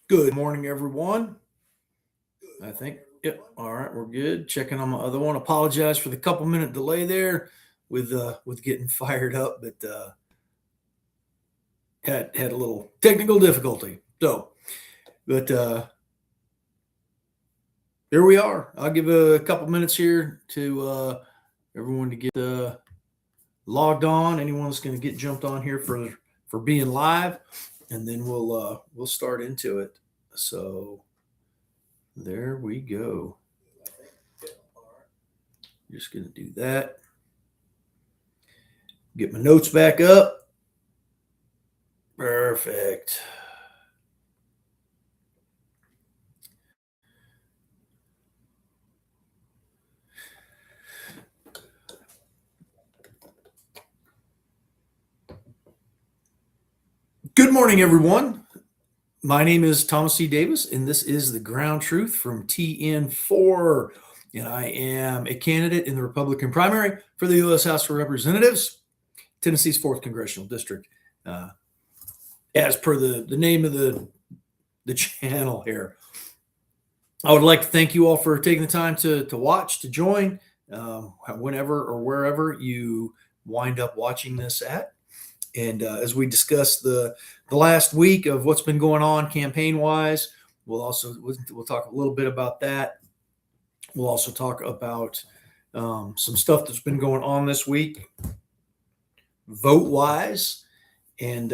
Good morning, everyone. I think, yep. All right, we're good. Checking on my other one. Apologize for the couple-minute delay there with getting fired up, but had a little technical difficulty. But here we are. I'll give a couple minutes here to everyone to get logged on. Anyone that's going to get jumped on here for being live, and then we'll start into it. So there we go. Just going to do that. Get my notes back up. Perfect. Good morning, everyone. My name is Thomas C. Davis, and this is The Ground Truth from TN4. And I am a candidate in the Republican primary for the U.S. House of Representatives, Tennessee's 4th Congressional District, as per the name of the channel here. I would like to thank you all for taking the time to watch, to join, whenever or wherever you wind up watching this at. And as we discuss the last week of what's been going on campaign-wise, we'll talk a little bit about that. We'll also talk about some stuff that's been going on this week, vote-wise, and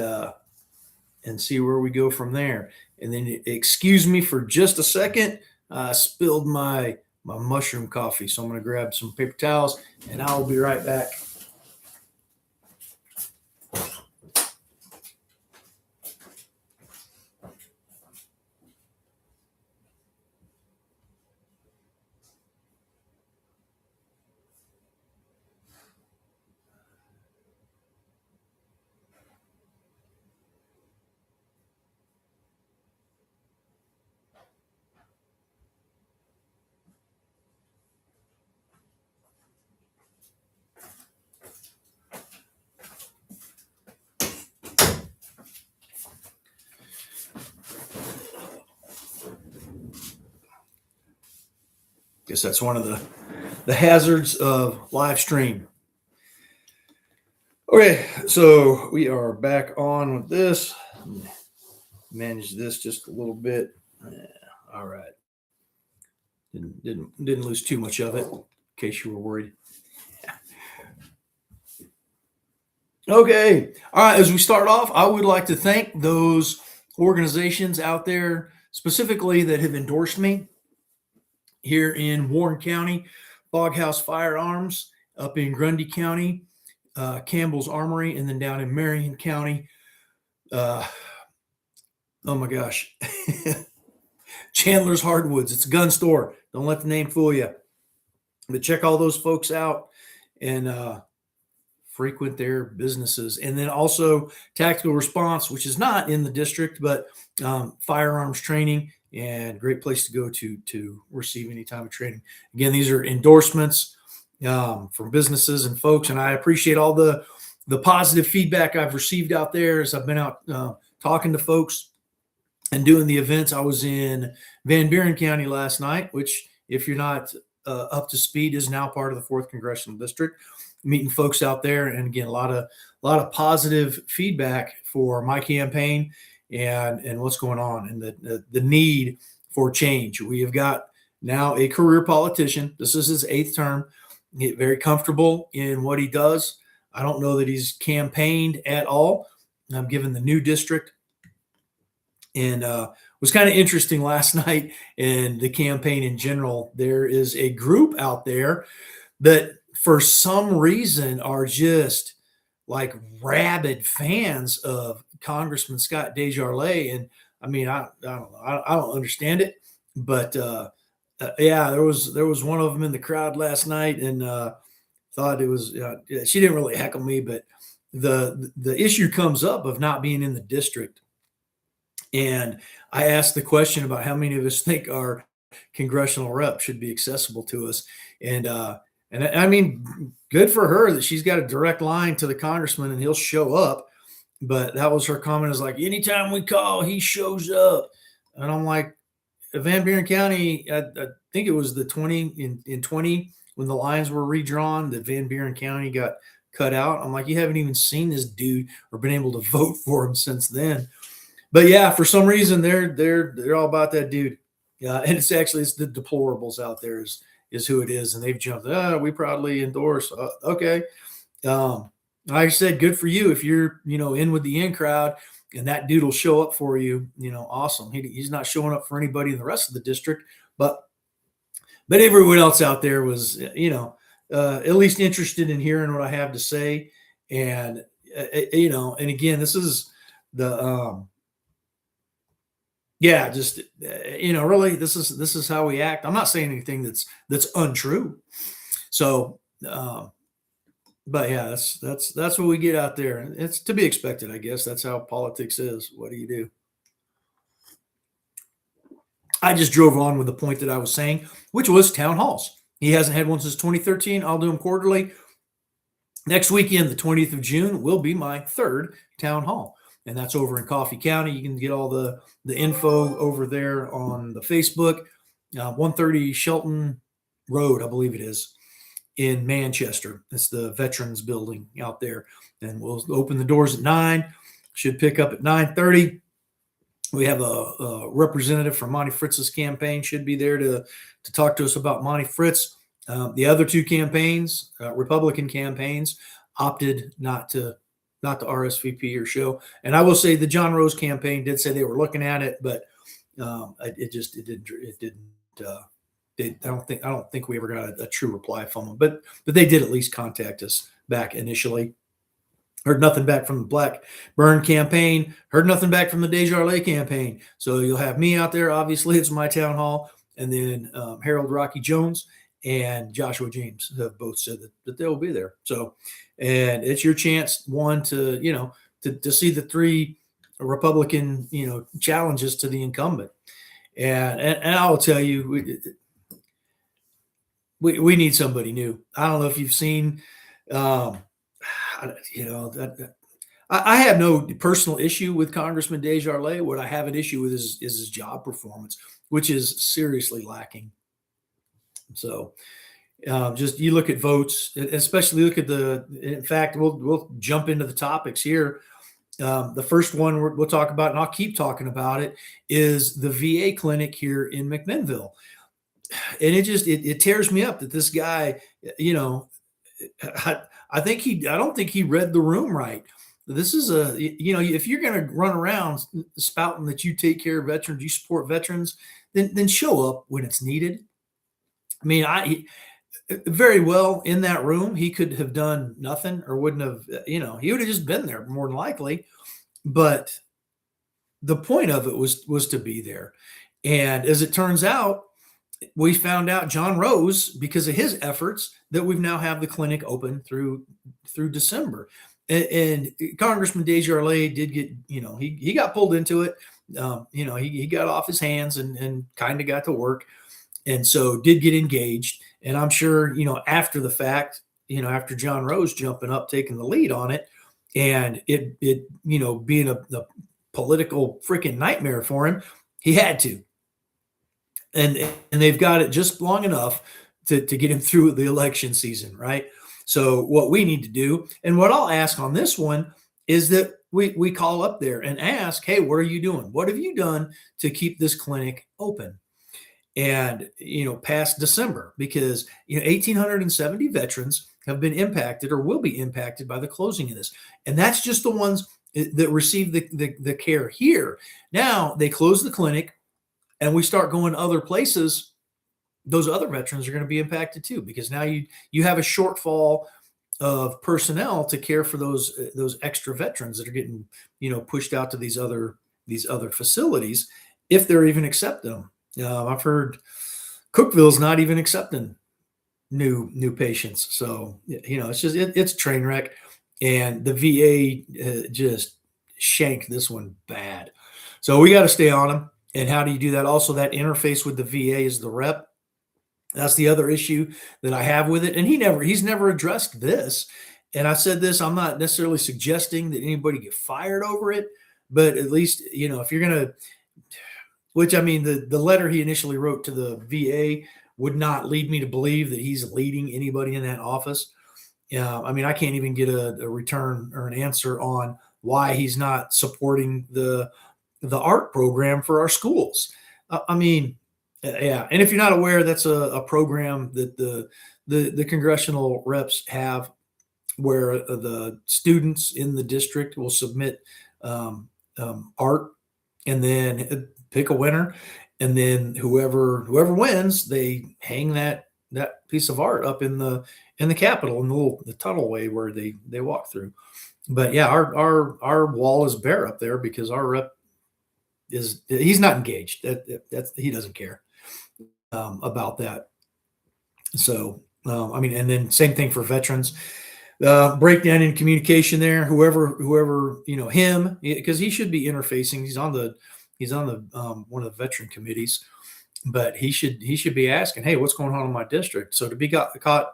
see where we go from there. And then excuse me for just a second. I spilled my mushroom coffee, so I'm going to grab some paper towels, and I'll be right back. Guess that's one of the hazards of live stream. Okay, so we are back on with this. Manage this just a little bit. All right. Didn't lose too much of it, in case you were worried. Okay. All right. As we start off, I would like to thank those organizations out there specifically that have endorsed me here in Warren County, Boghouse Firearms, up in Grundy County, Campbell's Armory, and then down in Marion County. Oh my gosh. Chandler's Hardwoods. It's a gun store. Don't let the name fool you. But check all those folks out and frequent their businesses. And then also Tactical Response, which is not in the district, but firearms training, and great place to go to receive any type of training. Again, these are endorsements from businesses and folks, and I appreciate all the positive feedback I've received out there as I've been out talking to folks and doing the events. I was in Van Buren County last night, which, if you're not up to speed, is now part of the 4th Congressional District. Meeting folks out there, and again, a lot of positive feedback for my campaign and what's going on, and the need for change. We have got now a career politician. This is his 8th term. Get very comfortable in what he does. I don't know that he's campaigned at all. I'm given the new district, and it was kind of interesting last night in the campaign in general. There is a group out there that for some reason are just like rabid fans of Congressman Scott DesJarlais. And I mean, I don't know. I don't understand it, but yeah, there was one of them in the crowd last night, and thought it was, she didn't really heckle me, but the issue comes up of not being in the district. And I asked the question about how many of us think our congressional rep should be accessible to us. And I mean, good for her that she's got a direct line to the congressman and he'll show up. But that was her comment, is like, anytime we call, he shows up. And I'm like, Van Buren County, I think it was the 20 in 20 when the lines were redrawn, that Van Buren County got cut out. I'm like, you haven't even seen this dude or been able to vote for him since then. But yeah, for some reason they're all about that dude. Yeah, and it's the deplorables out there is who it is, and they've jumped. We proudly endorse. Okay, um, like I said, good for you if you're in with the in crowd, and that dude will show up for you. Awesome. He's not showing up for anybody in the rest of the district, but everyone else out there was at least interested in hearing what I have to say, and and again, this is the yeah, just really, this is how we act. I'm not saying anything that's untrue. So, but yeah, that's what we get out there. It's to be expected, I guess. That's how politics is. What do you do? I just drove on with the point that I was saying, which was town halls. He hasn't had one since 2013. I'll do them quarterly. Next weekend, the 20th of June, will be my third town hall, and that's over in Coffee County. You can get all the info over there on the Facebook. 130 Shelton Road, I believe it is, in Manchester. It's the Veterans Building out there, and we'll open the doors at 9. Should pick up at 9:30. We have a representative from Monty Fritz's campaign should be there to talk to us about Monty Fritz. The other two campaigns, Republican campaigns, opted not to RSVP or show. And I will say the John Rose campaign did say they were looking at it, but it didn't. I don't think we ever got a true reply from them. But they did at least contact us back initially. Heard nothing back from the Blackburn campaign. Heard nothing back from the Desjardins campaign. So you'll have me out there. Obviously, it's my town hall. And then Harold Rocky Jones and Joshua James have both said that they'll be there. So, and it's your chance, one, to see the three Republican, challenges to the incumbent. And I'll tell you, we need somebody new. I don't know if you've seen, I have no personal issue with Congressman Desjardins. What I have an issue with is his job performance, which is seriously lacking. So just you look at votes, especially look at in fact, we'll jump into the topics here. The first one we'll talk about, and I'll keep talking about it, is the VA clinic here in McMinnville. And it tears me up that this guy, I don't think he read the room right. This is if you're going to run around spouting that you take care of veterans, you support veterans, then show up when it's needed. I mean, very well in that room, he could have done nothing or wouldn't have, he would have just been there more than likely. But the point of it was to be there. And as it turns out, we found out John Rose, because of his efforts, that we've now have the clinic open through December. And Congressman Desjardins did get, he got pulled into it. He got off his hands and kind of got to work. And so did get engaged. And I'm sure, after the fact, after John Rose jumping up, taking the lead on it, and it being a political freaking nightmare for him, he had to. And they've got it just long enough to get him through the election season, right? So what we need to do, and what I'll ask on this one, is that we call up there and ask, hey, what are you doing? What have you done to keep this clinic open? And, past December, because, 1,870 veterans have been impacted or will be impacted by the closing of this. And that's just the ones that receive the care here. Now they close the clinic and we start going to other places. Those other veterans are going to be impacted too, because now you have a shortfall of personnel to care for those extra veterans that are getting, pushed out to these other facilities, if they're even accepting them. I've heard Cookville's not even accepting new patients. So, it's a train wreck, and the VA just shanked this one bad. So we got to stay on them. And how do you do that? Also, that interface with the VA is the rep. That's the other issue that I have with it. And he's never addressed this. And I said this, I'm not necessarily suggesting that anybody get fired over it, but at least, if you're going to, which I mean, the letter he initially wrote to the VA would not lead me to believe that he's leading anybody in that office. Yeah, I mean, I can't even get a return or an answer on why he's not supporting the art program for our schools. I mean, yeah. And if you're not aware, that's a program that the congressional reps have where the students in the district will submit art and then pick a winner, and then whoever wins, they hang that piece of art up in the Capitol in the tunnelway where they walk through. But yeah, our wall is bare up there because our rep he's not engaged. That's he doesn't care about that. So I mean, and then same thing for veterans. Breakdown in communication there. Whoever him, because he should be interfacing. He's on the one of the veteran committees, but he should be asking, hey, what's going on in my district? So to be caught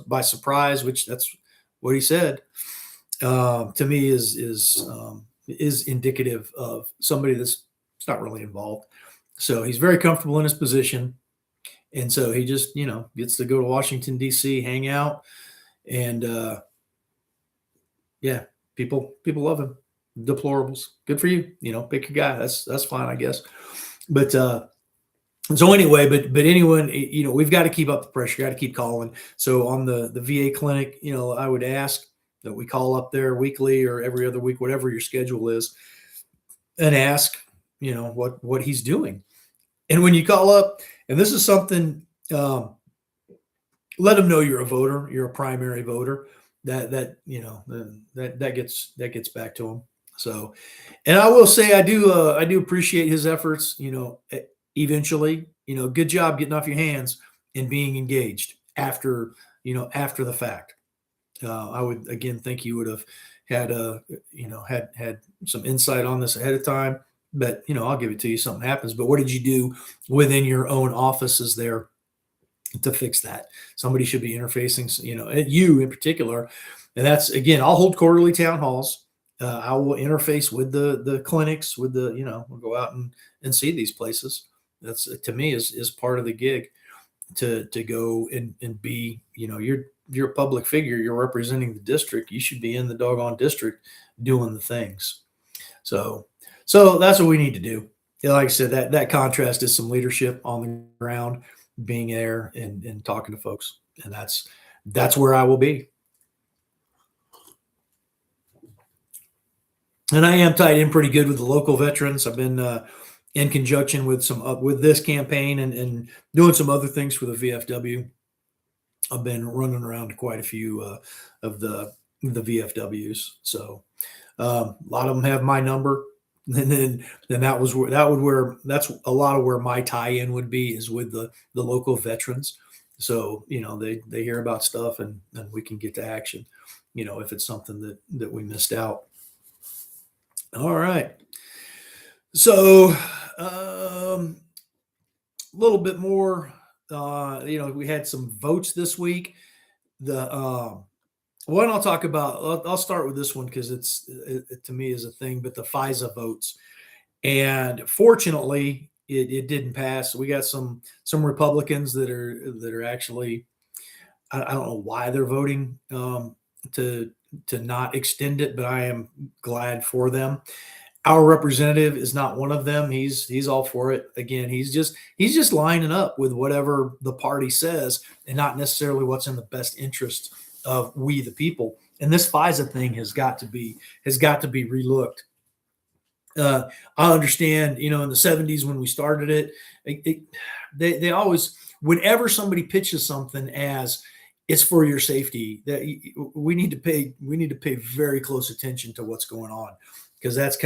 by surprise, which that's what he said, to me is indicative of somebody that's not really involved. So he's very comfortable in his position, and so he just gets to go to Washington D.C., hang out, and yeah, people love him. Deplorables, good for you. Pick your guy. That's fine, I guess. But so anyway, but anyone, we've got to keep up the pressure. Got to keep calling. So on the VA clinic, I would ask that we call up there weekly or every other week, whatever your schedule is, and ask, what he's doing. And when you call up, and this is something, let him know you're a voter, you're a primary voter. That gets back to him. So, and I will say I do appreciate his efforts. Eventually, good job getting off your hands and being engaged after the fact. I would again think you would have had had some insight on this ahead of time. But I'll give it to you. Something happens. But what did you do within your own offices there to fix that? Somebody should be interfacing. You in particular, and that's again. I'll hold quarterly town halls. I will interface with the clinics. We'll go out and see these places. That's to me is part of the gig to go and be you're a public figure. You're representing the district. You should be in the doggone district doing the things. So that's what we need to do. Like I said, that contrast is some leadership on the ground, being there and talking to folks, and that's where I will be. And I am tied in pretty good with the local veterans. I've been in conjunction with with this campaign and doing some other things for the VFW. I've been running around to quite a few of the VFWs. So a lot of them have my number, and then that's a lot of where my tie-in would be is with the local veterans. So they hear about stuff and we can get to action. If it's something that we missed out. All right. So a little bit more. We had some votes this week. The one I'll talk about. I'll start with this one because it to me is a thing. But the FISA votes, and fortunately, it didn't pass. We got some Republicans that are actually. I don't know why they're voting to not extend it, but I am glad for them. Our representative is not one of them. He's all for it. Again, he's just lining up with whatever the party says and not necessarily what's in the best interest of we the people. And this FISA thing has got to be relooked. I understand, in the 70s when we started it, they always, whenever somebody pitches something as it's for your safety, that we need to pay very close attention to what's going on, because that's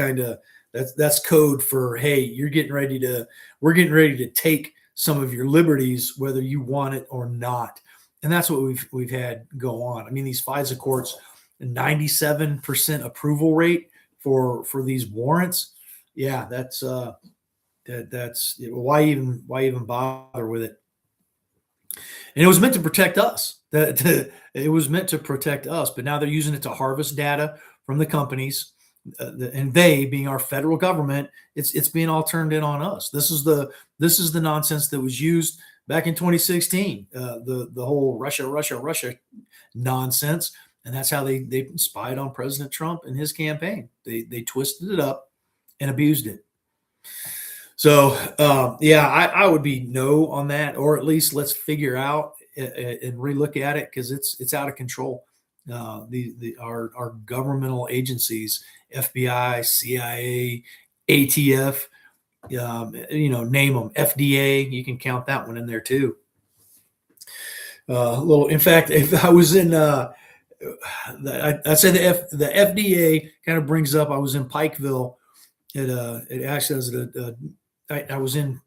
code for, hey, we're getting ready to take some of your liberties, whether you want it or not. And that's what we've had go on. I mean, these FISA courts, 97% approval rate for these warrants. Yeah, that's why even bother with it? And it was meant to protect us. It was meant to protect us, but now they're using it to harvest data from the companies and they being our federal government, it's being all turned in on us. This is the nonsense that was used back in 2016, the whole Russia nonsense, and that's how they spied on President Trump and his campaign. They twisted it up and abused it. So yeah, I would be no on that, or at least let's figure out and relook at it, because it's out of control. Our governmental agencies, FBI, CIA, ATF, name them, FDA, you can count that one in there too. In fact, if I was in, I'd say the FDA kind of brings up. I was in Pikeville. It actually was I was in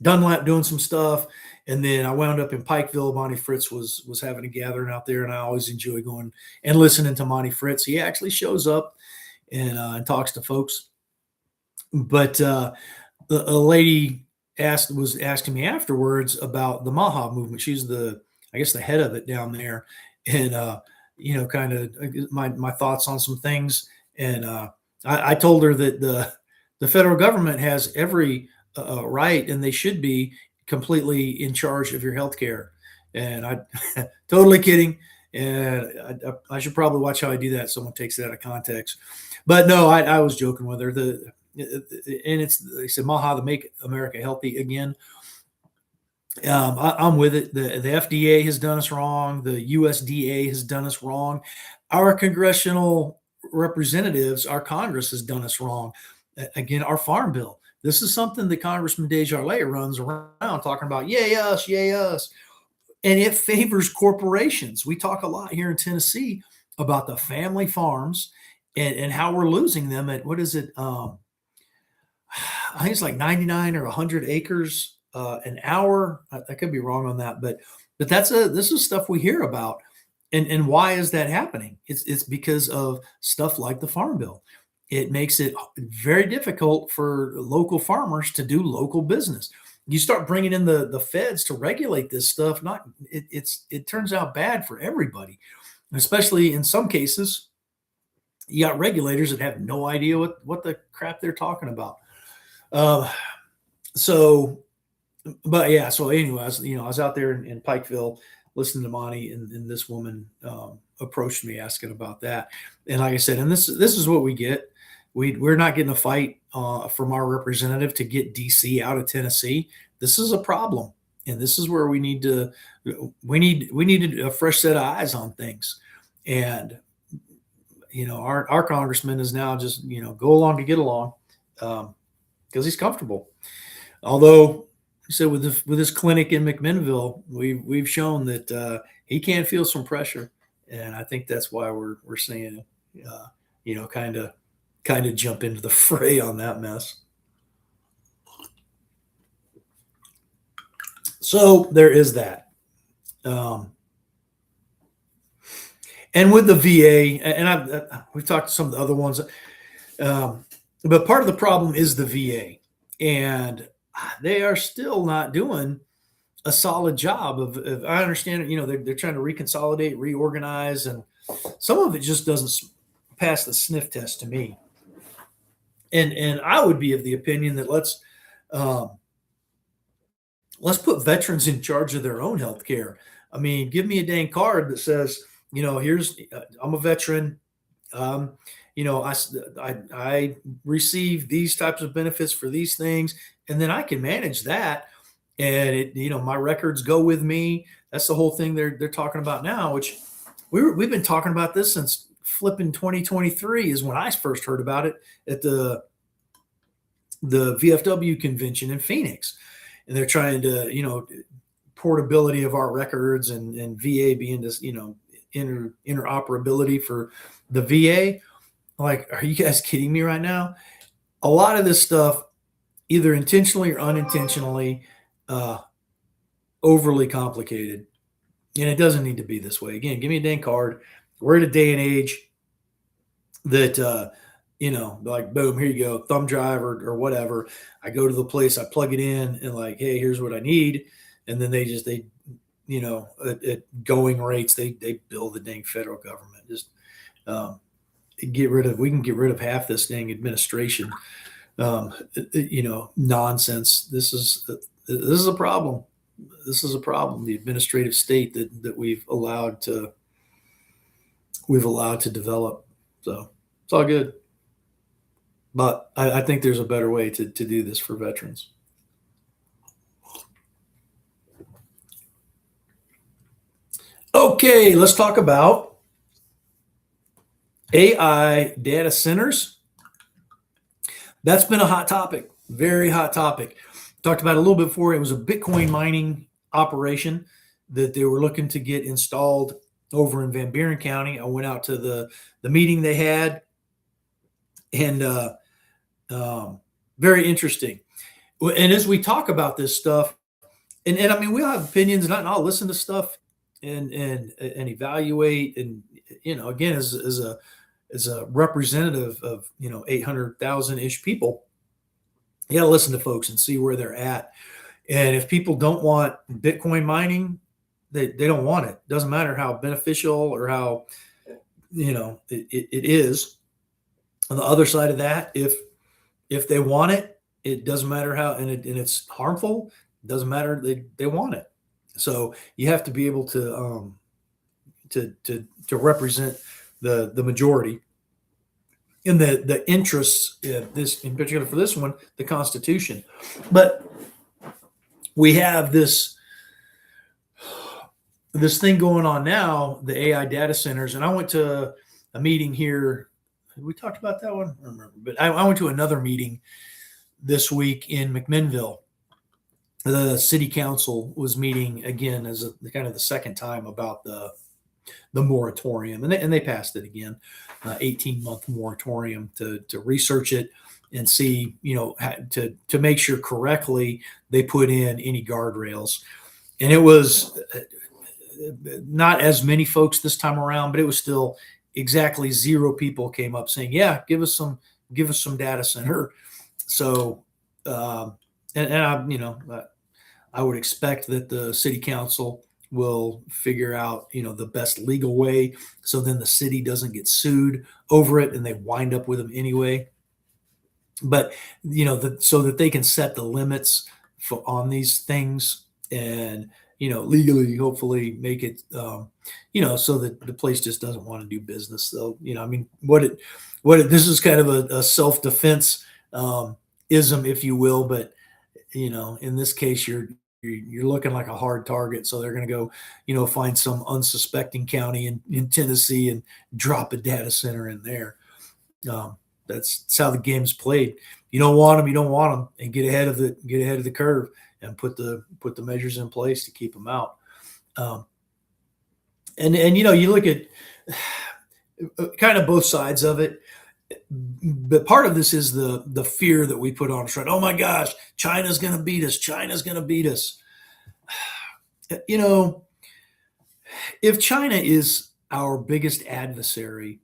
Dunlap doing some stuff, and then I wound up in Pikeville. Monty Fritz was having a gathering out there, and I always enjoy going and listening to Monty Fritz. He actually shows up and talks to folks. But a lady was asking me afterwards about the Maha movement. She's I guess the head of it down there, and kind of my thoughts on some things. And I told her that the federal government has every right, and they should be completely in charge of your health care. And I totally kidding. And I should probably watch how I do that. Someone takes it out of context. But no, I was joking with her. They said Maha to make America healthy again. I'm with it. The FDA has done us wrong. The USDA has done us wrong. Our congressional representatives, our Congress has done us wrong. Again, our farm bill. This is something that Congressman Desjardins runs around talking about, yay us, yay us. And it favors corporations. We talk a lot here in Tennessee about the family farms and how we're losing them at, what is it? I think it's like 99 or 100 acres an hour. I could be wrong on that, but this is stuff we hear about. And why is that happening? It's because of stuff like the Farm Bill. It makes it very difficult for local farmers to do local business. You start bringing in the feds to regulate this stuff. It turns out bad for everybody, especially in some cases. You got regulators that have no idea what the crap they're talking about. So anyway, I was out there in Pikeville listening to Monty, and this woman approached me asking about that. And like I said, and this is what we get. We're not getting a fight from our representative to get DC out of Tennessee. This is a problem, and this is where we need a fresh set of eyes on things. And our congressman is now just go along to get along because he's comfortable. Although he said with this clinic in McMinnville, we've shown that he can feel some pressure, and I think that's why we're seeing kind of jump into the fray on that mess. So there is that. And with the VA, and we've talked to some of the other ones, but part of the problem is the VA, and they are still not doing a solid job of I understand it, they're trying to reconsolidate, reorganize, and some of it just doesn't pass the sniff test to me. And I would be of the opinion that let's put veterans in charge of their own health care. I mean, give me a dang card that says, here's I'm a veteran. I receive these types of benefits for these things, and then I can manage that. And my records go with me. That's the whole thing they're talking about now, which we've been talking about this since flipping 2023 is when I first heard about it at the VFW convention in Phoenix. And they're trying to, portability of our records and VA being this, interoperability for the VA. Like, are you guys kidding me right now? A lot of this stuff, either intentionally or unintentionally, overly complicated. And it doesn't need to be this way. Again, give me a dang card. We're at a day and age that, like, boom, here you go, thumb drive or whatever. I go to the place, I plug it in, and like, hey, here's what I need. And then at going rates, they bill the dang federal government. Just we can get rid of half this dang administration, nonsense. This is a problem. This is a problem. The administrative state that we've allowed to develop. So it's all good. But I think there's a better way to do this for veterans. Okay, let's talk about AI data centers. That's been a hot topic, very hot topic. Talked about it a little bit before. It was a Bitcoin mining operation that they were looking to get installed over in Van Buren County. I went out to the meeting they had, and very interesting. And as we talk about this stuff, and I mean, we'll have opinions, and I'll listen to stuff and evaluate, and again, as a representative of 800,000 ish people, you got to listen to folks and see where they're at. And if people don't want Bitcoin mining, they don't want it. Doesn't matter how beneficial or how it is. On the other side of that, if they want it, it doesn't matter how, and it's harmful. It doesn't matter. They want it. So you have to be able to represent the majority in the interests, this in particular for this one, the Constitution. But we have this thing going on now, the AI data centers, and I went to a meeting here. We talked about that one, I don't remember, but I went to another meeting this week in McMinnville. The city council was meeting again as kind of the second time about the moratorium, and they passed it again, 18-month moratorium to research it and see, to make sure correctly they put in any guardrails. And it was not as many folks this time around, but it was still exactly 0 people came up saying, yeah, give us some data center. So, I would expect that the city council will figure out, the best legal way, so then the city doesn't get sued over it and they wind up with them anyway. But, so that they can set the limits on these things and, legally, hopefully make it, so that the place just doesn't want to do business. So, this is kind of a self-defense ism, if you will, but in this case, you're looking like a hard target. So they're going to go, find some unsuspecting county in Tennessee and drop a data center in there. That's how the game's played. You don't want them, and get ahead of the curve and put the measures in place to keep them out. And you look at kind of both sides of it. But part of this is the fear that we put on us, right? Oh my gosh, China's going to beat us. China's going to beat us. If China is our biggest adversary,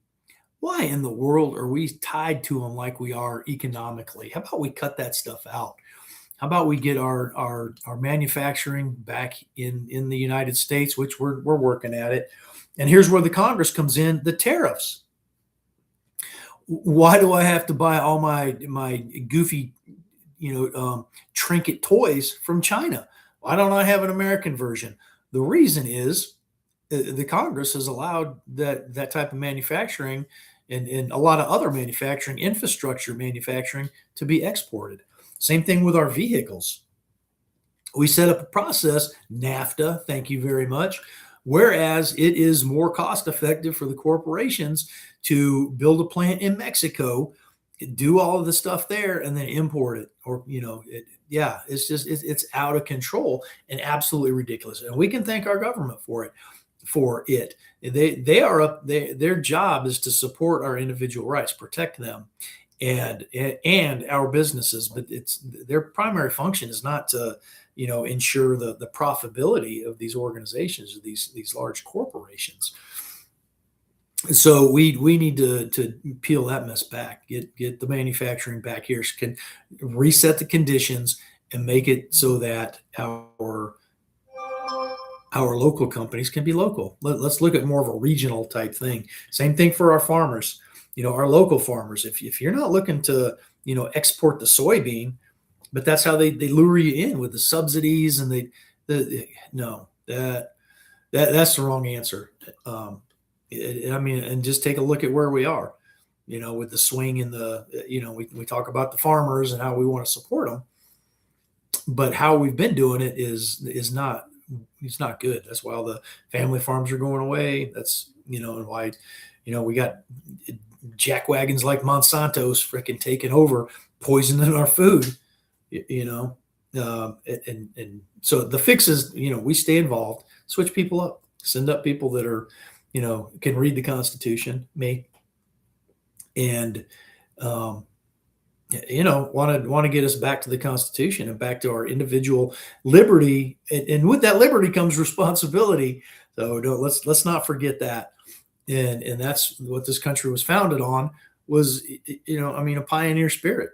why in the world are we tied to them like we are economically? How about we cut that stuff out? How about we get our manufacturing back in the United States, which we're working at it. And here's where the Congress comes in, the tariffs. Why do I have to buy all my goofy, trinket toys from China? Why don't I have an American version? The reason is the Congress has allowed that type of manufacturing and a lot of other manufacturing, infrastructure manufacturing, to be exported. Same thing with our vehicles. We set up a process, NAFTA, thank you very much, whereas it is more cost effective for the corporations to build a plant in Mexico, do all of the stuff there, and then import it. Or, it's out of control and absolutely ridiculous. And we can thank our government for it. They are up. Their job is to support our individual rights, protect them, and our businesses. But their primary function is not to, ensure the profitability of these organizations or these large corporations. So we need to peel that mess back, get the manufacturing back here, can reset the conditions and make it so that our local companies can be local. Let's look at more of a regional type thing. Same thing for our farmers. our local farmers. If you're not looking to, export the soybean, but that's how they lure you in with the subsidies, and no, that's the wrong answer. I mean, and just take a look at where we are, with the swing in we talk about the farmers and how we want to support them, but how we've been doing it is not, it's not good. That's why all the family farms are going away. That's, and why, we got jack wagons like Monsanto's freaking taking over, poisoning our food, and so the fix is, we stay involved, switch people up, send up people that are, can read the Constitution, and want to get us back to the Constitution and back to our individual liberty, and with that liberty comes responsibility. So let's not forget that, and that's what this country was founded on, was a pioneer spirit,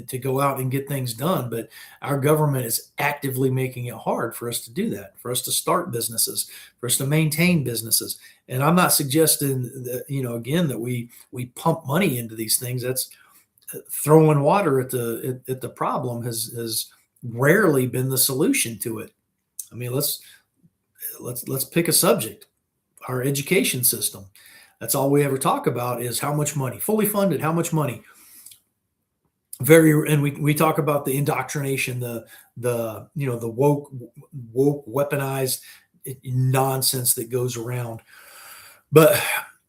to go out and get things done. But our government is actively making it hard for us to do that, for us to start businesses, for us to maintain businesses. And I'm not suggesting that, again, that we pump money into these things. That's throwing water at the problem has rarely been the solution to it. I mean, let's pick a subject. Our education system. That's all we ever talk about is how much money, fully funded, how much money. And we talk about the indoctrination, the woke weaponized nonsense that goes around, but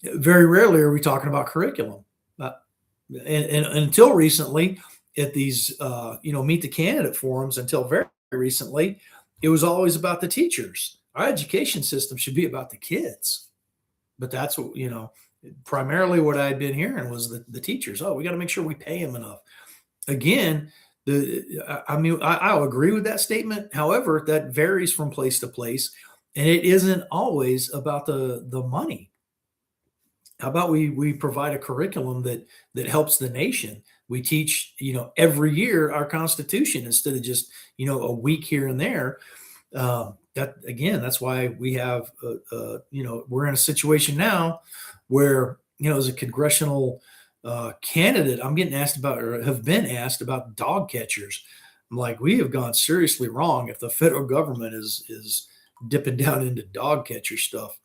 very rarely are we talking about curriculum. And until recently, at these meet the candidate forums, until very recently, it was always about the teachers. Our education system should be about the kids, but that's what primarily what I had been hearing was the teachers. Oh, we got to make sure we pay them enough. Again, I'll agree with that statement. However, that varies from place to place, and it isn't always about the money. How about we provide a curriculum that helps the nation? We teach, every year our Constitution instead of just, a week here and there. That's why we have, we're in a situation now where, as a congressional candidate, I'm getting asked about, or have been asked about, dog catchers. I'm like, we have gone seriously wrong if the federal government is dipping down into dog catcher stuff.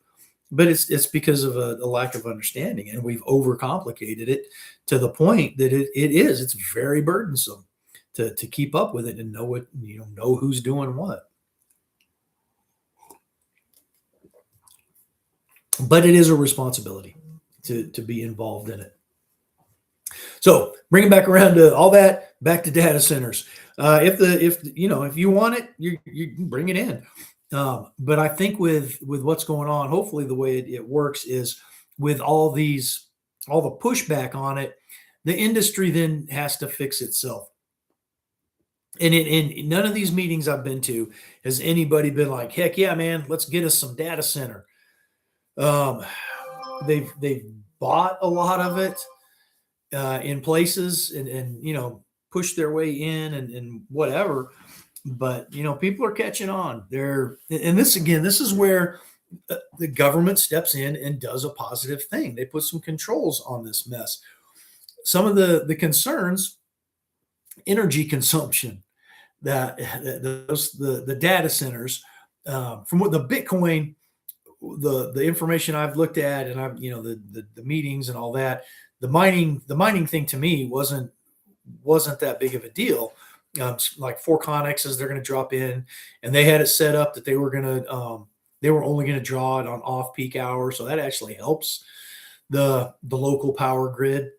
But it's because of a lack of understanding, and we've overcomplicated it to the point that it's very burdensome to keep up with it and know who's doing what. But it is a responsibility to be involved in it. So bringing back around to all that, back to data centers. If you want it, you can bring it in. But I think with what's going on, hopefully the way it works is with all the pushback on it, the industry then has to fix itself. And in none of these meetings I've been to has anybody been like, heck yeah, man, let's get us some data center. They've bought a lot of it in places and pushed their way in and whatever. But people are catching on there, and this is where the government steps in and does a positive thing. They put some controls on this mess. Some of the concerns, energy consumption, the data centers, from what the Bitcoin, the information I've looked at, and I've the meetings and all that, the mining thing to me wasn't that big of a deal. Like 4 connexes they're going to drop in, and they had it set up that they were only going to draw it on off-peak hours, so that actually helps the local power grid.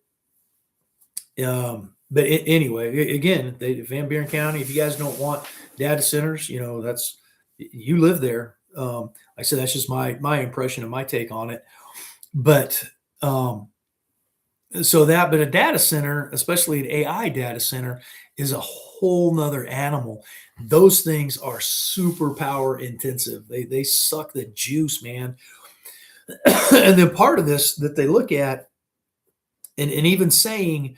But anyway, again, Van Buren County, if you guys don't want data centers, that's, you live there. Like I said, that's just my impression and my take on it. But but a data center, especially an AI data center, is a whole nother animal. Those things are super power intensive. They suck the juice, man. And then part of this that they look at, and even saying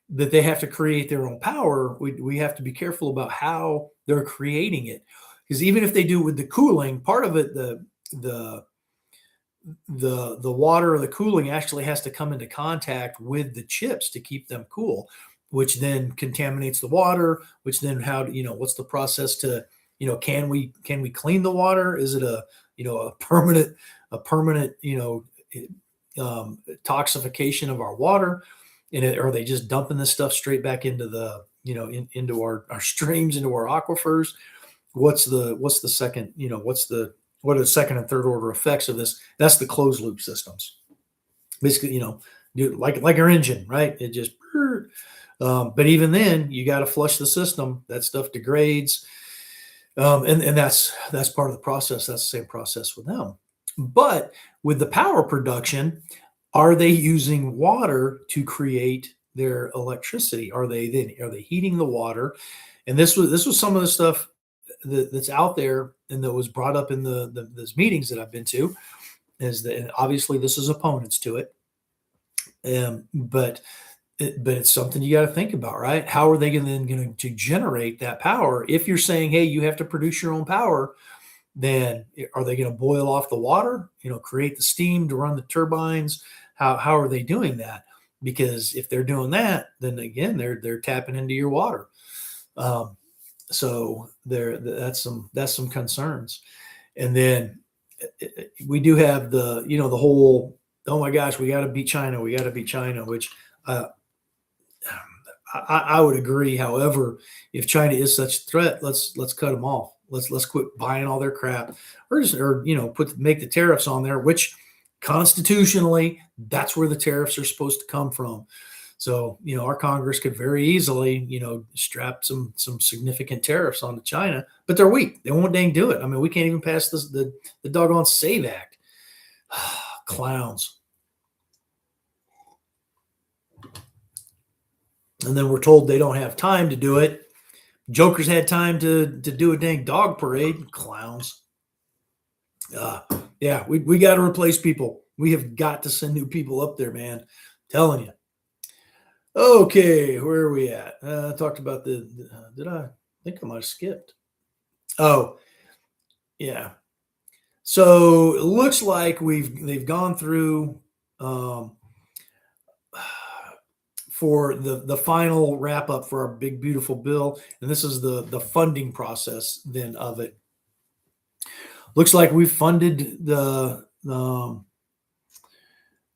that they have to create their own power, we have to be careful about how they're creating it. Because even if they do it with the cooling, part of it, the water or the cooling actually has to come into contact with the chips to keep them cool, which then contaminates the water. Which then what's the process to can we clean the water? Is it a permanent toxification of our water? And are they just dumping this stuff straight back into the into our streams, into our aquifers? What's the second what are the second and third order effects of this? That's the closed loop systems. Basically, like our engine, right? It just but even then, you got to flush the system. That stuff degrades, and that's part of the process. That's the same process with them. But with the power production, are they using water to create their electricity? Are they heating the water? And this was some of the stuff that's out there and that was brought up in those meetings that I've been to. Is that, and obviously this is opponents to it, but it's something you got to think about, right? How are they going to generate that power? If you're saying, hey, you have to produce your own power, then are they going to boil off the water, create the steam to run the turbines? How are they doing that? Because if they're doing that, then again, they're tapping into your water. So that's some concerns. And then we do have the whole, oh my gosh, we got to beat China. We got to beat China, which I would agree. However, if China is such a threat, let's cut them off. Let's quit buying all their crap, or make the tariffs on there, which constitutionally that's where the tariffs are supposed to come from. So, our Congress could very easily, strap some significant tariffs onto China, but they're weak. They won't dang do it. I mean, we can't even pass the doggone SAVE Act. Clowns. And then we're told they don't have time to do it. Jokers had time to do a dang dog parade. Clowns. Yeah, we got to replace people. We have got to send new people up there, man. I'm telling you. Okay, where are we at? I talked about did I think I might have skipped? Oh, yeah. So it looks like they've gone through for the final wrap up for our big beautiful bill, and this is the funding process then of it. Looks like we've funded the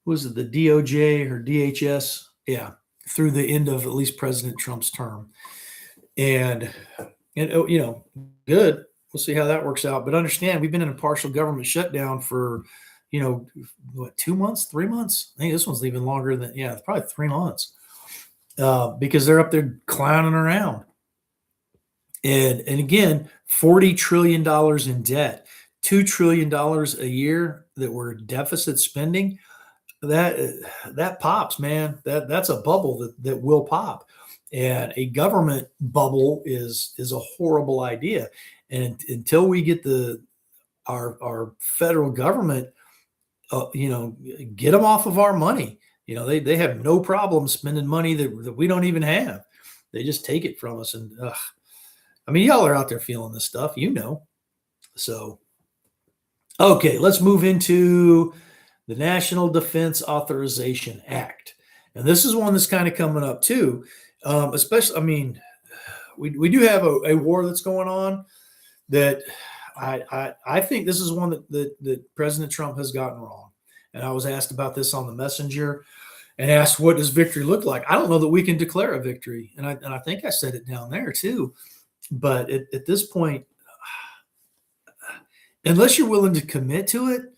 was it the DOJ or DHS? Yeah, through the end of at least President Trump's term, and good. We'll see how that works out. But understand, we've been in a partial government shutdown for 2 months, 3 months. I think this one's even longer than probably 3 months. Because they're up there clowning around. And again, $40 trillion in debt, $2 trillion a year that we're deficit spending. That pops, man. That's a bubble that will pop. And a government bubble is a horrible idea. And until we get our federal government, get them off of our money. They have no problem spending money that we don't even have. They just take it from us. And I mean, y'all are out there feeling this stuff, So, okay, let's move into the National Defense Authorization Act. And this is one that's kind of coming up too. Especially, I mean, we do have a war that's going on that I think this is one that President Trump has gotten wrong. And I was asked about this on the messenger and asked, what does victory look like? I don't know that we can declare a victory. And I think I said it down there too. But at this point, unless you're willing to commit to it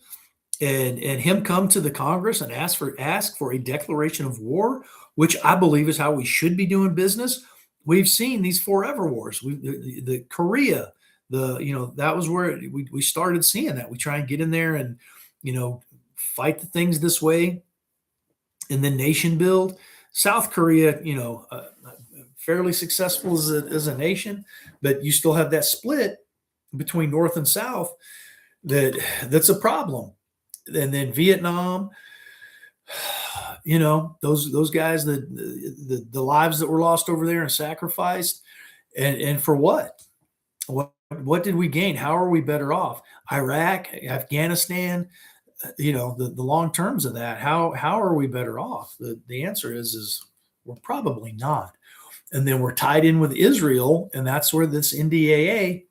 and him come to the Congress and ask for a declaration of war, which I believe is how we should be doing business. We've seen these forever wars. The Korea, that was where we started seeing that. We try and get in there and, fight the things this way and then nation build. South Korea, fairly successful as a nation, but you still have that split between North and South that's a problem. And then Vietnam, those guys, the lives that were lost over there and sacrificed, and for what? What did we gain? How are we better off? Iraq, Afghanistan, the long terms of that, how are we better off? The answer is we're probably not. And then we're tied in with Israel, and that's where this NDAA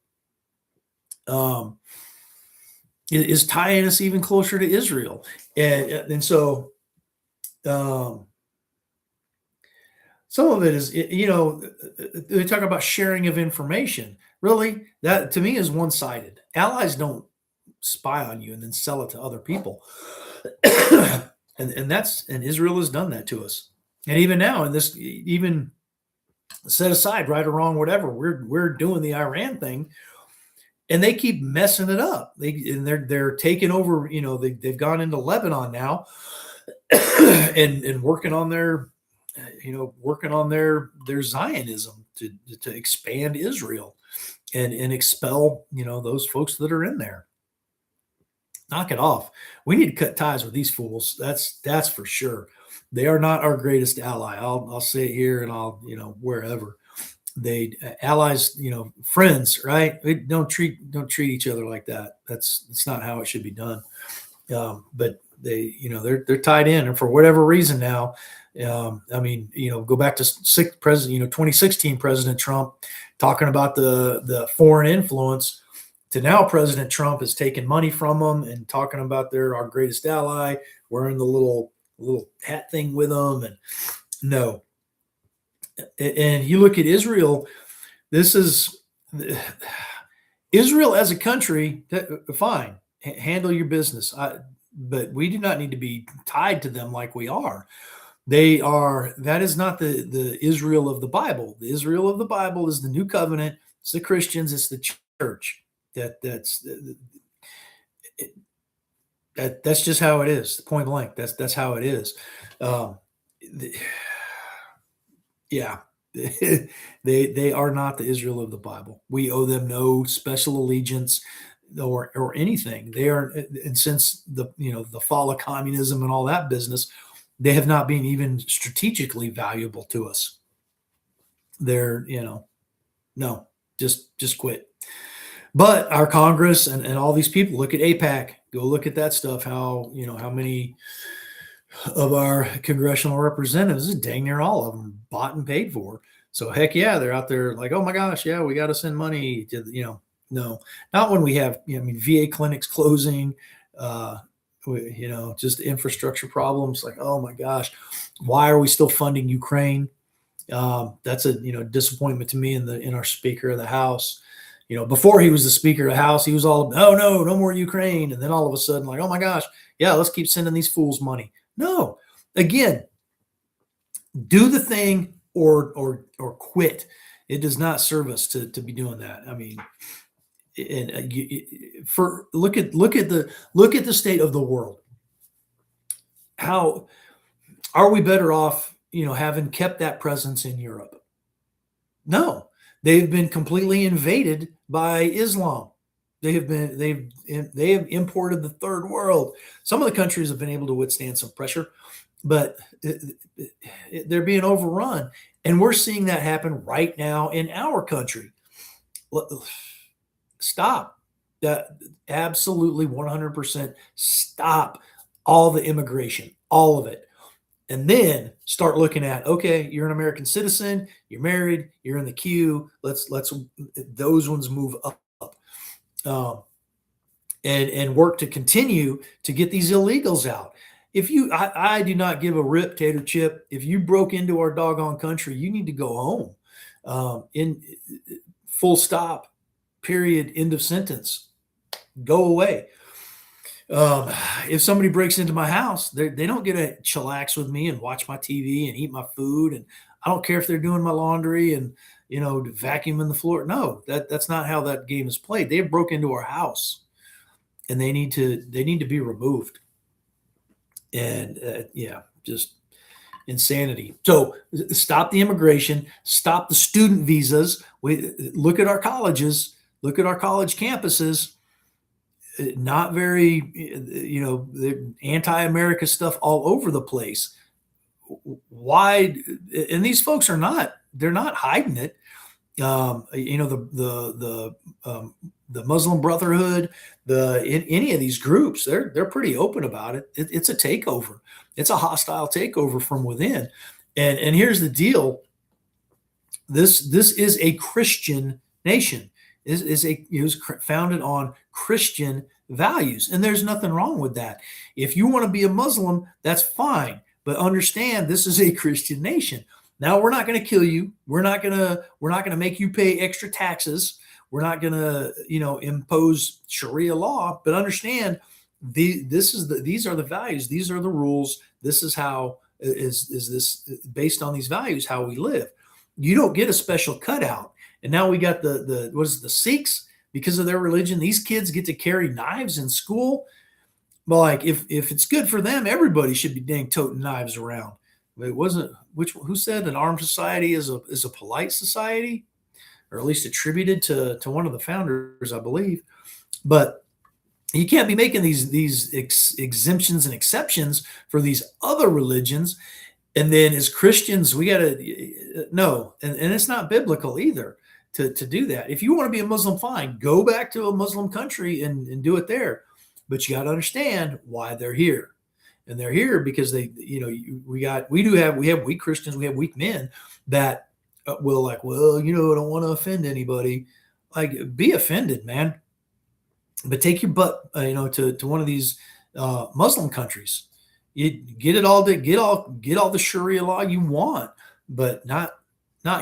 is tying us even closer to Israel. And so some of it is, they talk about sharing of information. Really, that to me is one-sided. Allies don't spy on you and then sell it to other people. and Israel has done that to us. And even now, in this, even set aside right or wrong, whatever, we're doing the Iran thing, and they keep messing it up. They're taking over. They've gone into Lebanon now, and working on their Zionism to expand Israel and expel those folks that are in there. Knock it off. We need to cut ties with these fools. That's for sure. They are not our greatest ally. I'll say it here, and I'll wherever. They allies, friends, right? We don't treat each other like that. That's not how it should be done. But they're tied in, and for whatever reason now, go back to 2016 President Trump talking about the foreign influence, to now President Trump is taking money from them and talking about they're our greatest ally, wearing the little hat thing with them, and no. And you look at Israel, this is Israel as a country, fine, handle your business. But we do not need to be tied to them like we are. That is not the Israel of the Bible. The Israel of the Bible is the new covenant. It's the Christians. It's the church. That's just how it is. Point blank. That's how it is. Yeah, they are not the Israel of the Bible. We owe them no special allegiance or anything. They are, and since the fall of communism and all that business, they have not been even strategically valuable to us. They're no, just quit. But our Congress and all these people, look at AIPAC, go look at that stuff. How many of our congressional representatives, dang near all of them, bought and paid for. So heck yeah, they're out there like, oh my gosh, yeah, we got to send money to, no, not when we have, VA clinics closing, just infrastructure problems. Like, oh my gosh, why are we still funding Ukraine? That's a, disappointment to me in our Speaker of the House. Before he was the Speaker of the House, he was all, no more Ukraine. And then all of a sudden, like, oh my gosh, yeah, let's keep sending these fools money. No, again, do the thing or quit. It does not serve us to be doing that. I mean, and look at the state of the world. How are we better off, having kept that presence in Europe? No, they've been completely invaded by Islam. They have imported the third world. Some of the countries have been able to withstand some pressure, but they're being overrun. And we're seeing that happen right now in our country. Stop that. Absolutely 100% stop all the immigration, all of it. And then start looking at, okay, you're an American citizen, you're married, you're in the queue. Let's those ones move up. And work to continue to get these illegals out. I do not give a rip, Tater Chip. If you broke into our doggone country, you need to go home. In full stop, period, end of sentence. Go away. If somebody breaks into my house, they don't get to chillax with me and watch my TV and eat my food. And I don't care if they're doing my laundry and vacuuming the floor. No, that's not how that game is played. They have broke into our house, and they need to be removed. And just insanity. So stop the immigration, stop the student visas. Look at our colleges, look at our college campuses. Not very, anti-America stuff all over the place. Why? And these folks they're not hiding it. The the Muslim Brotherhood, any of these groups, they're pretty open about it. It's a takeover. It's a hostile takeover from within. And here's the deal: this is a Christian nation. It was founded on Christian values, and there's nothing wrong with that. If you want to be a Muslim, that's fine, but understand this is a Christian nation. Now, we're not going to kill you. We're not going to make you pay extra taxes. We're not going to, impose Sharia law. But understand, these are the values. These are the rules. This is how is this based on these values how we live. You don't get a special cutout. And now we got the Sikhs, because of their religion. These kids get to carry knives in school. But like, if it's good for them, everybody should be dang toting knives around. It wasn't who said an armed society is a polite society, or at least attributed to one of the founders, I believe. But you can't be making these exemptions and exceptions for these other religions. And then as Christians, we got to no, and it's not biblical either to do that. If you want to be a Muslim, fine, go back to a Muslim country and do it there. But you got to understand why they're here. And they're here because we have weak Christians, we have weak men that will like, well, I don't want to offend anybody. Like, be offended, man. But take your butt, to one of these Muslim countries. You get it all get all the Sharia law you want, but not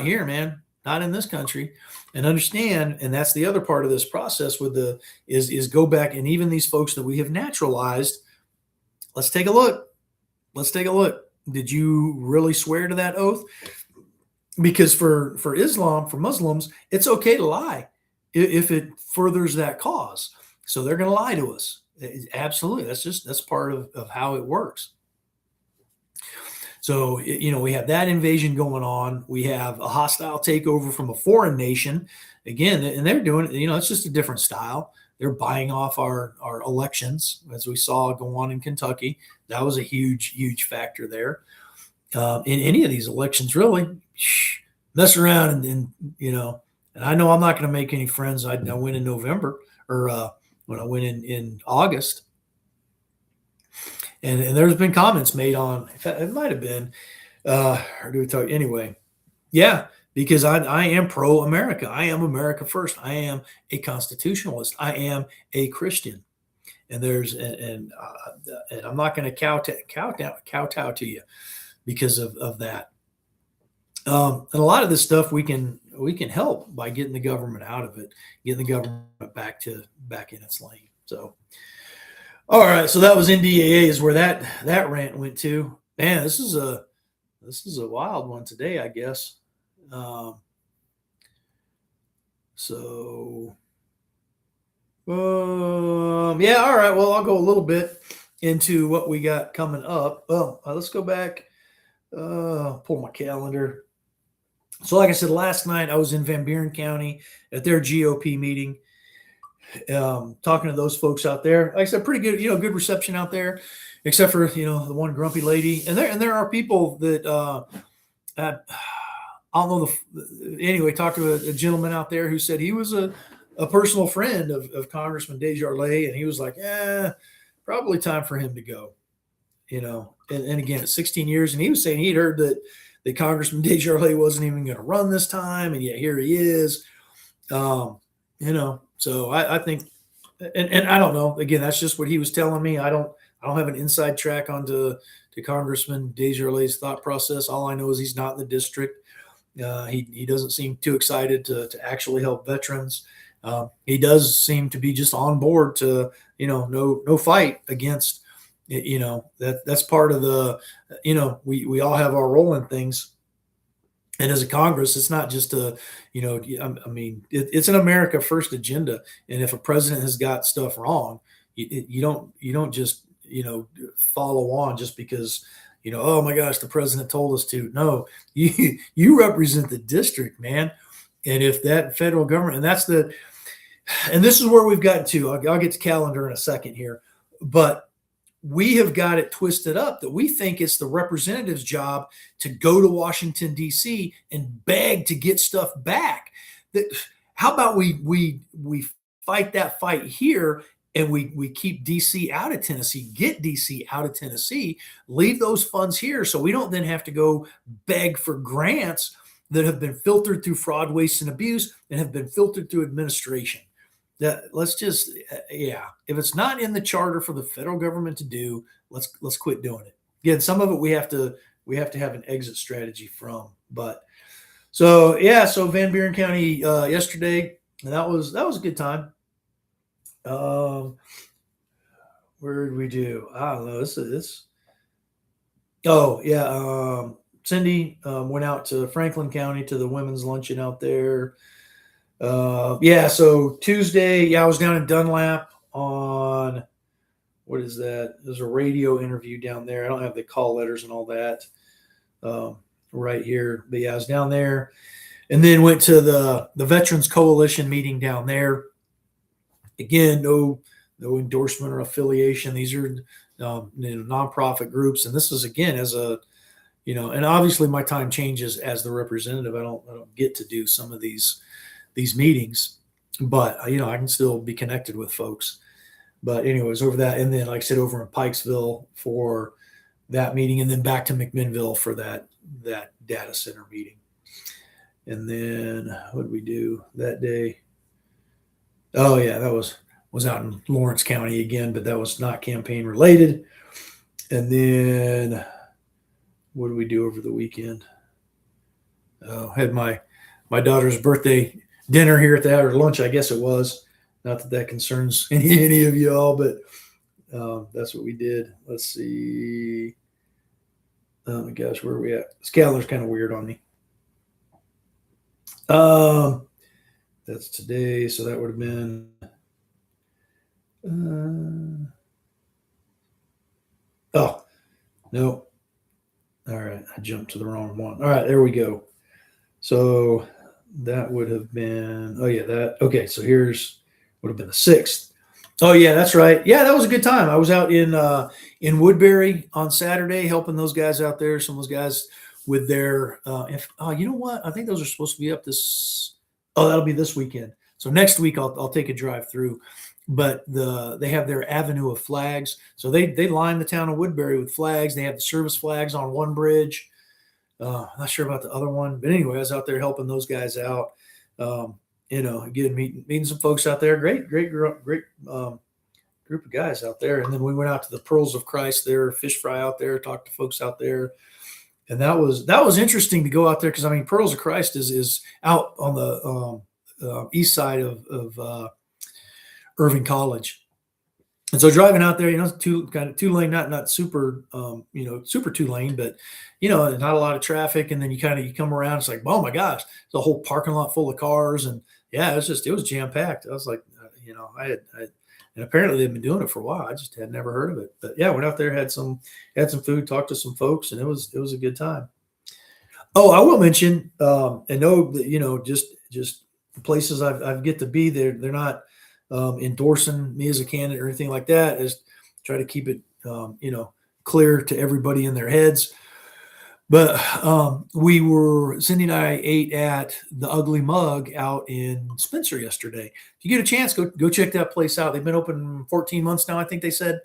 here, man. Not in this country. And understand, and that's the other part of this process with is go back, and even these folks that we have naturalized. Let's take a look. Did you really swear to that oath? Because for Islam, for Muslims, it's okay to lie if it furthers that cause. So they're going to lie to us. Absolutely. That's part of how it works. So, we have that invasion going on. We have a hostile takeover from a foreign nation. Again, and they're doing it, it's just a different style. They're buying off our elections, as we saw go on in Kentucky. That was a huge factor there. In any of these elections, really, mess around and I know I'm not going to make any friends. I win in November, or when I win in August. And there's been comments made on, it might have been, or do we talk anyway? Yeah, because I am pro-America. I am America first. I am a constitutionalist. I am a Christian, and I'm not going to kowtow to you because of that. And a lot of this stuff we can help by getting the government out of it, getting the government back in its lane. So. All right, so that was NDAA is where that rant went to. Man, this is a wild one today, I guess. Yeah, all right. Well, I'll go a little bit into what we got coming up. Well, let's go back. Pull my calendar. So, like I said, last night I was in Van Buren County at their GOP meeting. Talking to those folks out there, like I said, pretty good, good reception out there, except for, the one grumpy lady. And there are people that, I don't know anyway, talked to a gentleman out there who said he was a personal friend of Congressman Desjardins. And he was like, probably time for him to go, and again, at 16 years. And he was saying he'd heard that Congressman Desjardins wasn't even going to run this time. And yet here he is, So I think, and I don't know. Again, that's just what he was telling me. I don't have an inside track onto Congressman Desjardins' thought process. All I know is he's not in the district. He doesn't seem too excited to actually help veterans. He does seem to be just on board to no fight against. That's part of the. We all have our role in things. And as a Congress, it's not just it's an America first agenda. And if a president has got stuff wrong, you don't just, follow on just because, oh my gosh, the president told us to. No, you represent the district, man. And if that federal government, and this is where we've gotten to, I'll get to calendar in a second here, but we have got it twisted up that we think it's the representative's job to go to Washington, D.C. and beg to get stuff back. How about we fight that fight here and we keep DC out of Tennessee, get DC out of Tennessee, leave those funds here so we don't then have to go beg for grants that have been filtered through fraud, waste, and abuse and have been filtered through administration. That let's just if it's not in the charter for the federal government to do, let's quit doing it. Again, some of it we have to have an exit strategy from. But so Van Buren County yesterday, and that was a good time. Where did we do? I don't know. This. Oh yeah. Cindy went out to Franklin County to the women's luncheon out there. So Tuesday, I was down in Dunlap on, what is that? There's a radio interview down there. I don't have the call letters and all that right here. But I was down there and then went to the Veterans Coalition meeting down there. Again, no endorsement or affiliation. These are nonprofit groups. And this is, again, as a, and obviously my time changes as the representative. I don't get to do some of these meetings, but I can still be connected with folks. But anyways, over that, and then like I said, over in Pikesville for that meeting, and then back to McMinnville for that data center meeting. And then what did we do that day? Oh yeah, that was out in Lawrence County again, but that was not campaign related. And then what did we do over the weekend? Oh, had my daughter's birthday dinner here at the or lunch, I guess it was. Not that concerns any of you all, but that's what we did. Let's see. Oh my gosh, where are we at? This calendar's kind of weird on me. That's today, so that would have been. Oh no! All right, I jumped to the wrong one. All right, there we go. So that would have been. Oh yeah, that. Okay, so here's would have been the 6th. Oh yeah, that's right. Yeah, that was a good time. I was out in Woodbury on Saturday helping those guys out there. Some of those guys with their. You know what? I think those are supposed to be up this. Oh, that'll be this weekend. So next week I'll take a drive through. But they have their avenue of flags. So they line the town of Woodbury with flags. They have the service flags on one bridge. I'm not sure about the other one, but anyway, I was out there helping those guys out. Again, meeting some folks out there. Great group of guys out there. And then we went out to the Pearls of Christ there, fish fry out there, talked to folks out there. And that was interesting to go out there because Pearls of Christ is out on the east side of Irving College. And so driving out there, two lane, not super, super 2-lane, but, not a lot of traffic. And then you come around, it's like, oh my gosh, it's a whole parking lot full of cars. And yeah, it was jam packed. I was like, and apparently they've been doing it for a while. I just had never heard of it, but yeah, went out there, had some food, talked to some folks, and it was a good time. Oh, I will mention, and know that, just places I've get to be there. They're not, endorsing me as a candidate or anything like that. Is try to keep it clear to everybody in their heads. But Cindy and I ate at the Ugly Mug out in Spencer yesterday. If you get a chance, go check that place out. They've been open 14 months now, I think they said.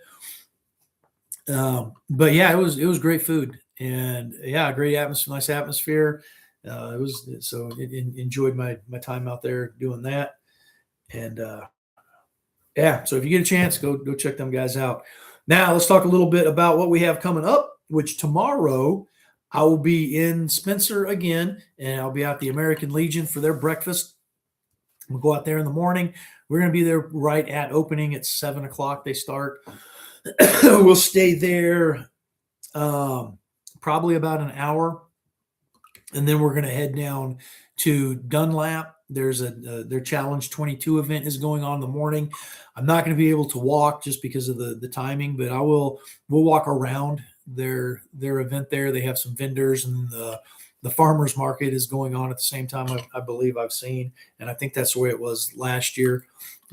But yeah, it was great food and yeah, great atmosphere, nice atmosphere. Enjoyed my time out there doing that. And so if you get a chance, go check them guys out. Now let's talk a little bit about what we have coming up, which tomorrow I will be in Spencer again, and I'll be at the American Legion for their breakfast. We'll go out there in the morning. We're going to be there right at opening at 7:00. They start. We'll stay there probably about an hour, and then we're going to head down to Dunlap. There's their Challenge 22 event is going on in the morning. I'm not going to be able to walk just because of the timing, but we'll walk around their event there. They have some vendors, and the farmers market is going on at the same time. I believe I've seen, and I think that's the way it was last year.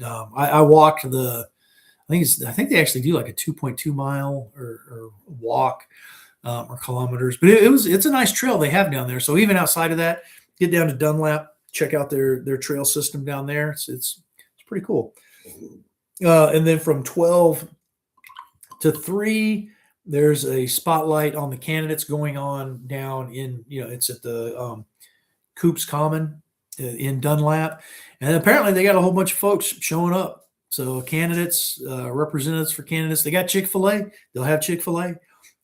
I walked I think they actually do like a 2.2 mile or walk or kilometers, but it's a nice trail they have down there. So even outside of that, get down to Dunlap, check out their trail system down there. It's pretty cool. And then from 12 to 3, there's a spotlight on the candidates going on down in, it's at the Coops Common in Dunlap. And apparently they got a whole bunch of folks showing up. So candidates, representatives for candidates, they got Chick-fil-A. They'll have Chick-fil-A.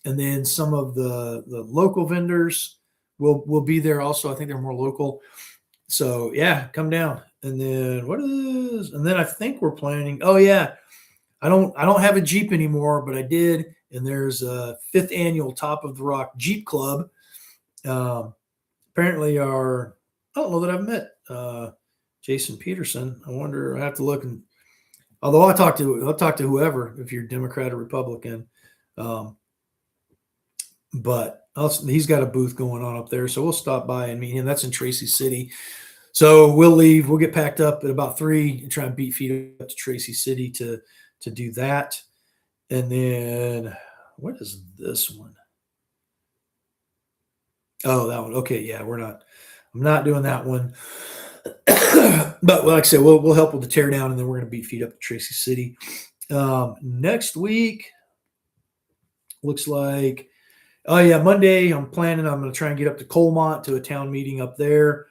And then some of the local vendors will be there also. I think they're more local. So yeah, come down. And then and then I think we're planning. Oh yeah. I don't have a Jeep anymore, but I did. And there's a 5th annual Top of the Rock Jeep Club. Apparently I don't know that I've met Jason Peterson. I wonder, I have to look. And although I'll talk to whoever, if you're Democrat or Republican. But he's got a booth going on up there. So we'll stop by and meet him. That's in Tracy City. So we'll leave. We'll get packed up at about 3 and try and beat feet up to Tracy City to do that. And then what is this one? Oh, that one. Okay. Yeah, I'm not doing that one. But like I said, we'll help with the tear down, and then we're going to beat feet up to Tracy City. Next week looks like, oh yeah, Monday I'm going to try and get up to Colmont to a town meeting up there.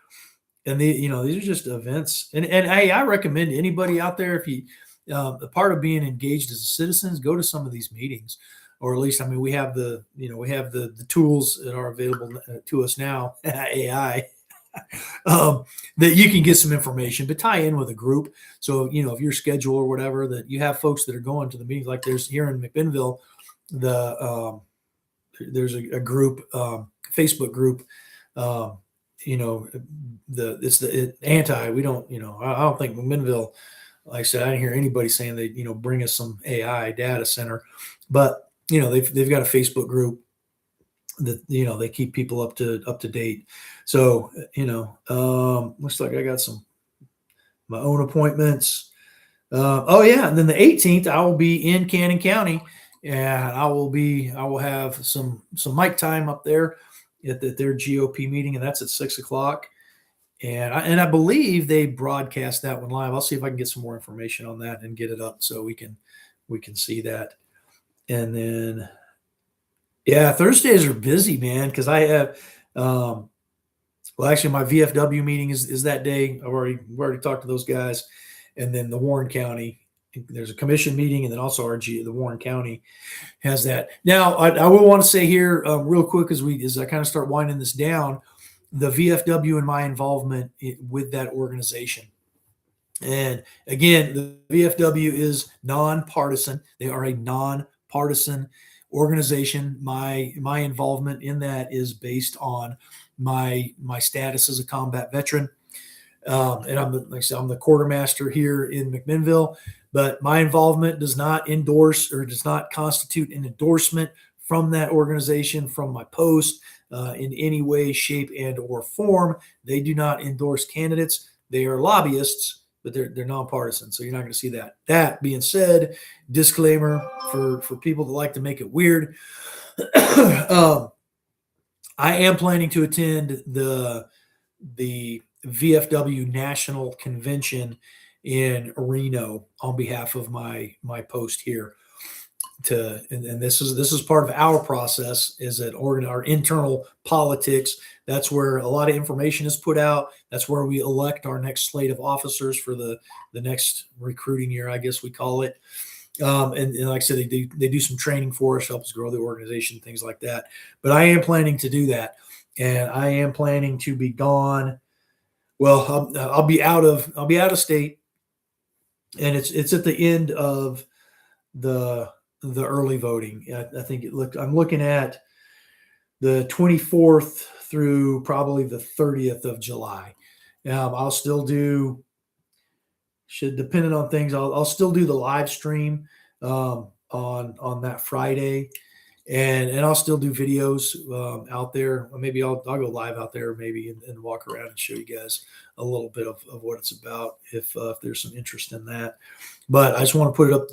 And these are just events. And hey, I recommend anybody out there, if you, a part of being engaged as a citizen is go to some of these meetings, or at least, we have the tools that are available to us now, AI, that you can get some information, but tie in with a group. So, if your schedule or whatever, that you have folks that are going to the meetings, like there's here in McMinnville, there's a group, Facebook group, it's the anti, we don't, I don't think McMinnville, like I said, I didn't hear anybody saying they, bring us some AI data center, but they've got a Facebook group that, they keep people up to date. So, looks like I got my own appointments. Oh yeah. And then the 18th, I will be in Cannon County, and I will have some mic time up there at their GOP meeting, and that's at 6:00. And I believe they broadcast that one live. I'll see if I can get some more information on that and get it up so we can see that. And then, yeah, Thursdays are busy, man, because I have, actually my VFW meeting is that day. We've already talked to those guys. And then the Warren County, there's a commission meeting, and then also the Warren County has that. Now, I will want to say here real quick as I kind of start winding this down, the VFW and my involvement with that organization. And again, the VFW is nonpartisan. They are a nonpartisan organization. My involvement in that is based on my status as a combat veteran. And I'm the quartermaster here in McMinnville, but my involvement does not endorse or does not constitute an endorsement from that organization, from my post, in any way, shape, and or form. They do not endorse candidates. They are lobbyists, but they're nonpartisan. So you're not going to see that. That being said, disclaimer for people that like to make it weird. I am planning to attend the VFW National Convention in Reno on behalf of my post here. And this is part of our process, is that our internal politics. That's where a lot of information is put out. That's where we elect our next slate of officers for the next recruiting year, I guess we call it. And like I said, they do some training for us, help us grow the organization, things like that. But I am planning to do that, and I am planning to be gone. Well, I'll be out of state, and it's at the end of the early voting. I think I'm looking at the 24th through probably the 30th of July. I'll still depending on things, I'll still do the live stream on that Friday, and I'll still do videos out there. Maybe I'll go live out there maybe and walk around and show you guys a little bit of what it's about if there's some interest in that. But I just want to put it up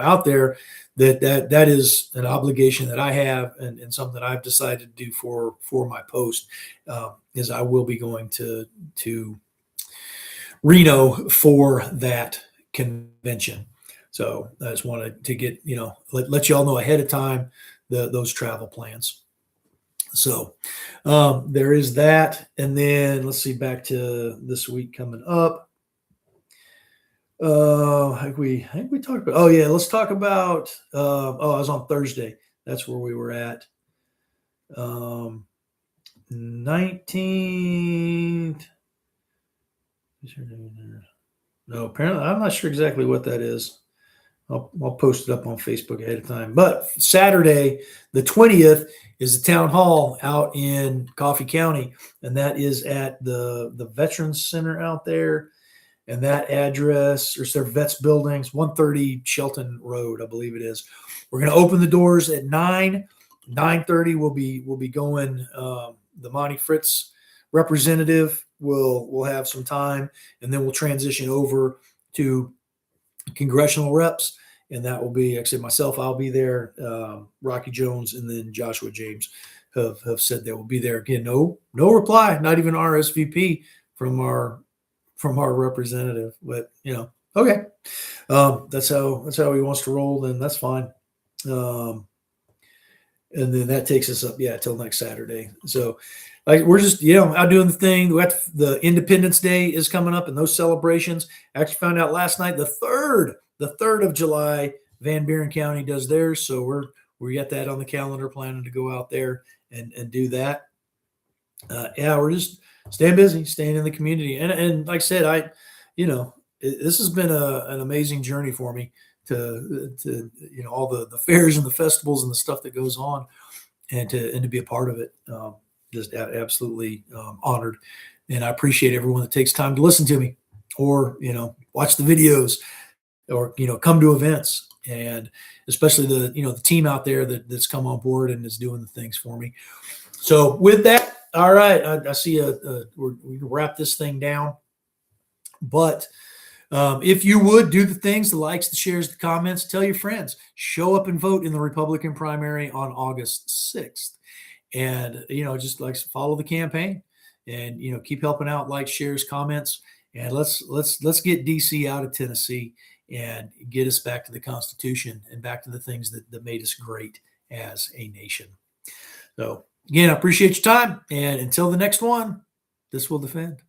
out there that is an obligation that I have, and something that I've decided to do for my post, is I will be going to Reno for that convention. So I just wanted to get, let you all know ahead of time those travel plans. So there is that. And then let's see, back to this week coming up. I think we talked about, let's talk about, I was on Thursday. That's where we were at. 19th. No, apparently I'm not sure exactly what that is. I'll post it up on Facebook ahead of time. But Saturday, the 20th, is the town hall out in Coffee County, and that is at the Veterans Center out there. And that address, or their Vets Buildings, 130 Shelton Road, I believe it is. We're going to open the doors at 9. 9:30. We'll be going. The Monty Fritz representative will have some time, and then we'll transition over to congressional reps, and that will be actually myself. I'll be there. Rocky Jones and then Joshua James have said they will be there. Again, no reply, not even RSVP from our representative. But okay, that's how he wants to roll. Then that's fine. And then that takes us up, till next Saturday. So we're just, out doing the thing. The Independence Day is coming up and those celebrations. I actually found out last night, the 3rd of July, Van Buren County does theirs. So we got that on the calendar, planning to go out there and do that. We're just staying busy, staying in the community. And like I said, this has been an amazing journey for me to all the fairs and the festivals and the stuff that goes on, and to be a part of it. Just absolutely honored, and I appreciate everyone that takes time to listen to me, or watch the videos, or come to events, and especially the team out there that's come on board and is doing the things for me. So with that, all right, I see we can wrap this thing down, but. If you would do the things, the likes, the shares, the comments, tell your friends, show up and vote in the Republican primary on August 6th. And, just follow the campaign, and, keep helping out, like, shares, comments, and let's get DC out of Tennessee and get us back to the Constitution and back to the things that made us great as a nation. So again, I appreciate your time, and until the next one, this will defend.